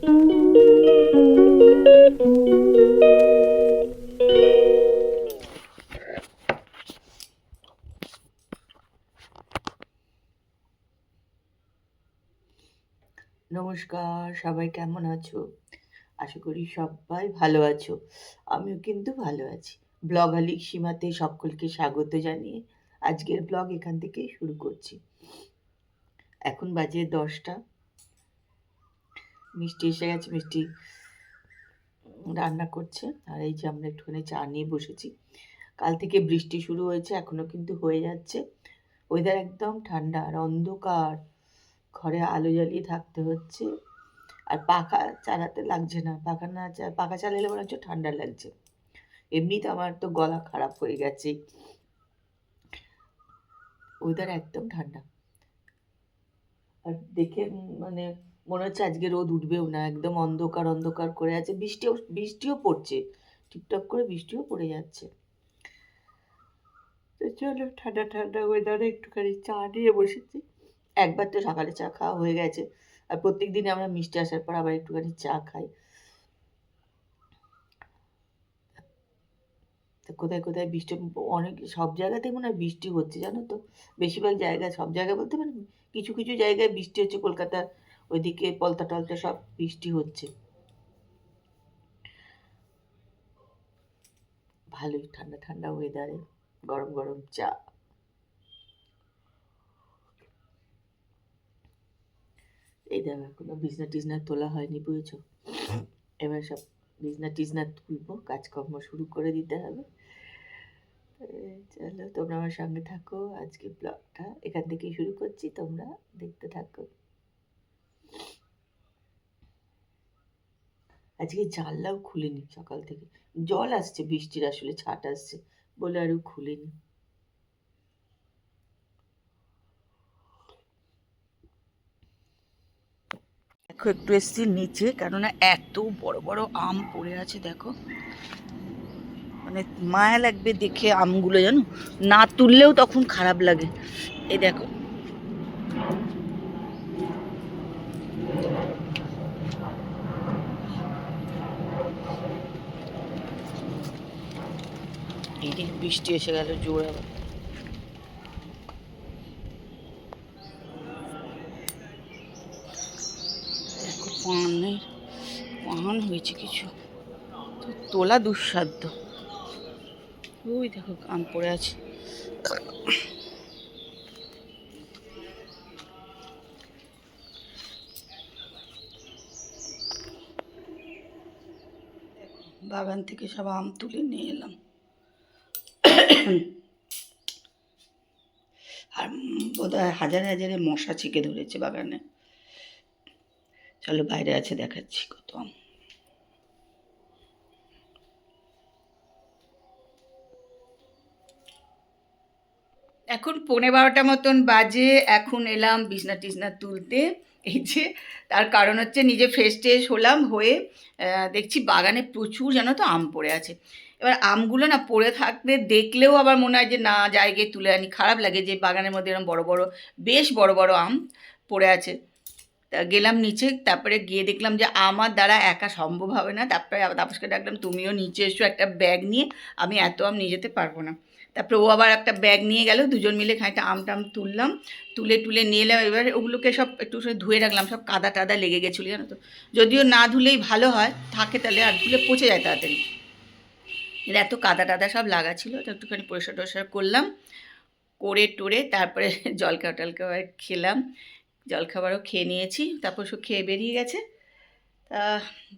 নমস্কার, সবাই কেমন আছো? আশা করি সবাই ভালো আছো। আমিও কিন্তু ভালো আছি। ব্লগালিক সীমাতে সকলকে স্বাগত জানিয়ে আজকের ব্লগ এখান থেকেই শুরু করছি। এখন বাজে 10টা। মিষ্টি এসে গেছে, মিষ্টি রান্না করছে। আর এই যে আমরা একটুখানি চা নিয়ে বসেছি। কাল থেকে বৃষ্টি শুরু হয়েছে, এখনো কিন্তু হয়ে যাচ্ছে। ওয়েদার একদম ঠান্ডা আর অন্ধকার, ঘরে আলো জ্বালিয়ে থাকতে হচ্ছে। আর পাখা চালাতে লাগছে না, পাখা চালালে মনে হচ্ছে ঠান্ডা লাগছে। এমনিতে আমার তো গলা খারাপ হয়ে গেছে। ওয়েদার একদম ঠান্ডা। আর দেখে মানে মনে হচ্ছে আজকে রোদ উঠবেও না, একদম অন্ধকার অন্ধকার করে আছে। বৃষ্টিও পড়ছে, টিপটপ করে বৃষ্টিও পড়ে যাচ্ছে। তো চলো, ঠান্ডা ঠান্ডা ওয়েদারে একটুখানি চা নিয়ে বসেছি। একবার তো সকালে চা খাওয়া হয়ে গেছে, আর প্রত্যেক দিনে আমরা মিষ্টি আসার পর আবার একটুখানি চা খাই। কোথায় কোথায় বৃষ্টি, অনেক সব জায়গাতেই মনে হয় বৃষ্টি হচ্ছে, জানো তো। বেশিরভাগ জায়গায়, সব জায়গায় বলতে মানে কিছু কিছু জায়গায় বৃষ্টি হচ্ছে। কলকাতার ওইদিকে পলতা টলতা সব বৃষ্টি হচ্ছে। ভালোই ঠান্ডা ঠান্ডা ওয়েদারে গরম গরম চা। এই দেখো, এখনো বিছনা টিছনা তোলা হয়নি, বুঝেছো। এবার সব বিছনা টিছনা তুলবো, কাজকর্ম শুরু করে দিতে হবে। চলো, তোমরা আমার সঙ্গে থাকো। আজকে ব্লগটা এখান থেকেই শুরু করছি, তোমরা দেখতে থাকো। আজকে জানলাও খুলিনি সকাল থেকে, জল আসছে বৃষ্টির, আসলে ছাট আসছে বলে আরও খুলিনি। দেখো, একটু এসছি নিচে, কেননা এত বড় বড় আম পড়ে আছে। দেখো, মানে মায়া লাগবে দেখে আমগুলো, জানো, না তুললেও তখন খারাপ লাগে। এই দেখো, এই যে বৃষ্টি এসে গেল জোর আবার। দেখো, পান হয়েছে কিছু, তো তোলা দুঃসাধ্য। ওই দেখো আম পড়ে আছে। বাগান থেকে সব আম তুলে নিয়ে এলাম। আর বোধহয় হাজারে হাজারে মশা ছিকে ধরেছে বাগানে। চলো, বাইরে আছে, দেখাচ্ছি কত আম। এখন 12:15 মতন বাজে। এখন এলাম বিছনা টিছনা তুলতে। এই যে, তার কারণ হচ্ছে নিজে ফ্রেশ ট্রেশ হলাম, হয়ে দেখছি বাগানে প্রচুর, জানো তো, আম পড়ে আছে। এবার আমগুলো না পড়ে থাকলে দেখলেও আবার মনে হয় যে না, জায়গায় তুলে আনি। খারাপ লাগে যে বাগানের মধ্যে এরকম বড় বড়, বেশ বড় বড় আম পড়ে আছে। তা গেলাম নিচে, তারপরে গিয়ে দেখলাম যে আমার দ্বারা একা সম্ভব হবে না। তারপরে আবার তাপসকে ডাকলাম, তুমিও নিচে এসো একটা ব্যাগ নিয়ে, আমি এত আম নিয়ে যেতে পারবো না। তারপরে ও আবার একটা ব্যাগ নিয়ে গেল, দুজন মিলে খানিকটা আম টাম তুললাম, তুলে টুলে নিয়ে এলাম। এবার ওগুলোকে সব একটু ধুয়ে রাখলাম, সব কাদা টাদা লেগে গেছিলো, জানো তো। যদিও না ধুলেই ভালো হয়, থাকে তাহলে, আর ধুলে পচে যায় তাড়াতাড়ি। এর এত কাদা টাদা সব লাগা ছিল, তো একটুখানি পরিষ্কার টরিষ্কার করলাম, করে টোরে তারপরে জলখাবার টলখাবার খেলাম। জলখাবারও খেয়ে নিয়েছি, তারপর সব খেয়ে বেরিয়ে গেছে। তা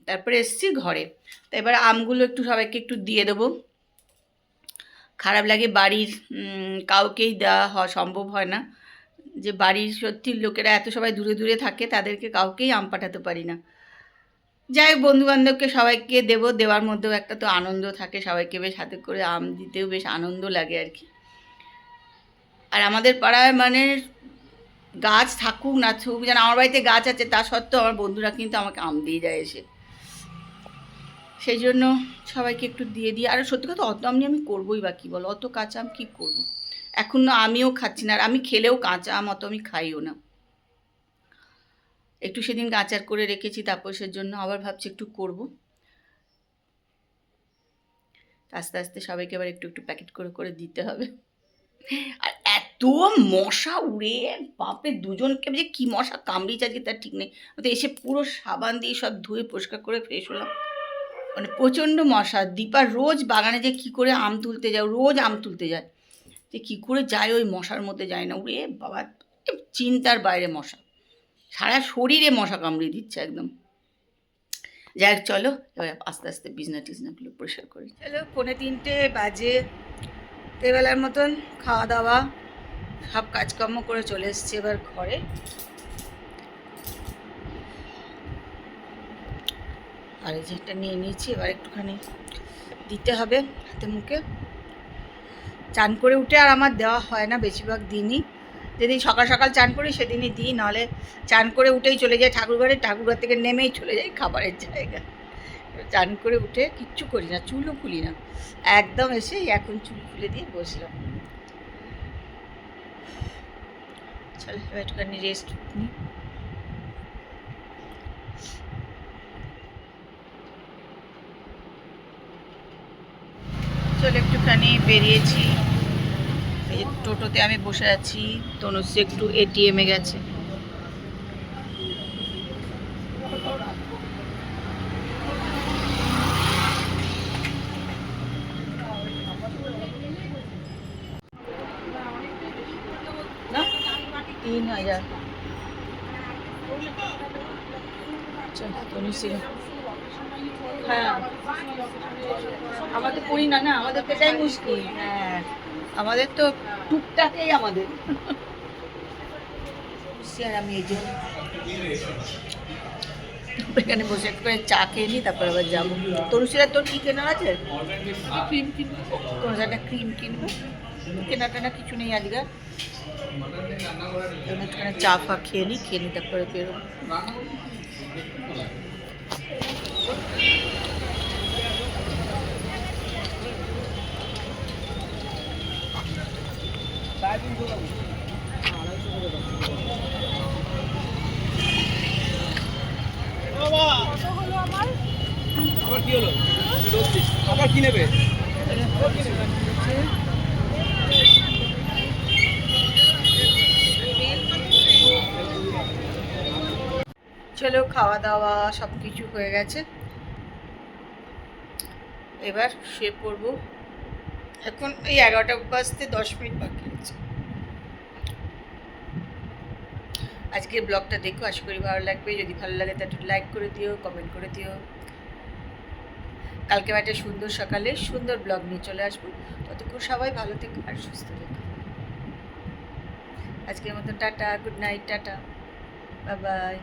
তারপরে এসেছি ঘরে। তা এবার আমগুলো একটু সবাইকে একটু দিয়ে দেবো। খারাপ লাগে, বাড়ির কাউকেই দেওয়া সম্ভব হয় না। যে বাড়ির সত্যি লোকেরা এত সবাই দূরে দূরে থাকে, তাদেরকে কাউকেই আম পাঠাতে পারি না। যাই হোক, বন্ধুবান্ধবকে সবাইকে দেবো, দেওয়ার মধ্যেও একটা তো আনন্দ থাকে, সবাইকে বেশ হাতে করে আম দিতেও বেশ আনন্দ লাগে আর কি। আর আমাদের পাড়ায় মানে গাছ থাকুক না থাকুক, যেন আমার বাড়িতে গাছ আছে, তা সত্ত্বেও আমার বন্ধুরা কিন্তু আমাকে আম দিয়ে যায় এসে। সেই জন্য সবাইকে একটু দিয়ে দিই। আর সত্যি কথা, অত আম নিয়ে আমি করবোই বা কী বলো, অত কাঁচা আম কী করবো। এখন আমিও খাচ্ছি না, আর আমি খেলেও কাঁচা আম অত আমি খাইও না। একটু সেদিন আচার করে রেখেছি তাপসের জন্য, আবার ভাবছি একটু করব। আস্তে আস্তে সবাইকে আবার একটু একটু প্যাকেট করে করে দিতে হবে। আর এত মশা উড়ে বাপরে, দুজনকে যে কি মশা কামড়িয়েছে আজকে তার ঠিক নেই। তো এসে পুরো সাবান দিয়ে সব ধুয়ে পরিষ্কার করে ফ্রেশ হলাম। মানে প্রচণ্ড মশা। দীপা রোজ বাগানে যে কী করে আম তুলতে যায়, রোজ আম তুলতে যায়, যে কী করে যায় ওই মশার মধ্যে যায় না, উড়ে বাবা চিন্তার বাইরে মশা, সারা শরীরে মশা কামড়িয়ে দিচ্ছে একদম। যাই হোক চলো এবার আস্তে আস্তে বিছনা টিছনাগুলো পরিষ্কার করি। চলো 3:45 বাজে, এবেলার মতন খাওয়া দাওয়া সব কাজকর্ম করে চলে এসছি এবার ঘরে। আর এই যেটা নিয়ে নিয়েছি, এবার একটুখানি দিতে হবে হাতে মুখে। চান করে উঠে আর আমার দেওয়া হয় না বেশিরভাগ দিনই, যেদিন সকাল সকাল চান করি সেদিনই দিই, নাহলে চান করে উঠেই চলে যাই ঠাকুরঘরে, ঠাকুরঘর থেকে নেমেই চলে যাই খাবারের জায়গায়। চান করে উঠে কিচ্ছু করি না, চুলও খুলি না, একদম এসে এখন চুল খুলে দিয়ে বসলাম। চলো এবার একটুখানি রেস্ট নিই। চলো একটুখানি বেরিয়েছি, এই যে টোটোতে আমি বসে আছি, তনুশ্রী একটু এটিএমে গেছে। না 3000। চলো তনুশ্রী, হ্যাঁ আমাদের করি না, না আমাদের তো এটাই মুশকিল। হ্যাঁ আমাদের তো টুকটাকেই আমাদের। আর আমি এই যে এখানে বসে একটু করে চা খেয়ে নিই, তারপর আবার যাবো। তরুশিরা তোর কী কেনার আছে? ক্রিম কিনবো, তোমার একটা ক্রিম কিনবো, কেনাটা না কিছু নেই আজকে। একটুখানি চা ফা খেয়ে নিই, তারপরে বেরোবো। আবার কি হলো? আবার কি নেবে? চলো খাওয়া দাওয়া সব কিছু হয়ে গেছে, এবার শুয়ে পড়বো। এখন এই 11টা বাজতে 10 মিনিট বাকি আছে। আজকের ব্লগটা দেখো, আশা করি ভালো লাগবে। যদি ভালো লাগে তাহলে একটু লাইক করে দিও, কমেন্ট করে দিও। কালকে একটা সুন্দর সকালে সুন্দর ব্লগ নিয়ে চলে আসবো। ততক্ষণ সবাই ভালো থেকো আর সুস্থ থেকো। আজকের মতো tata, good night, tata, bye bye.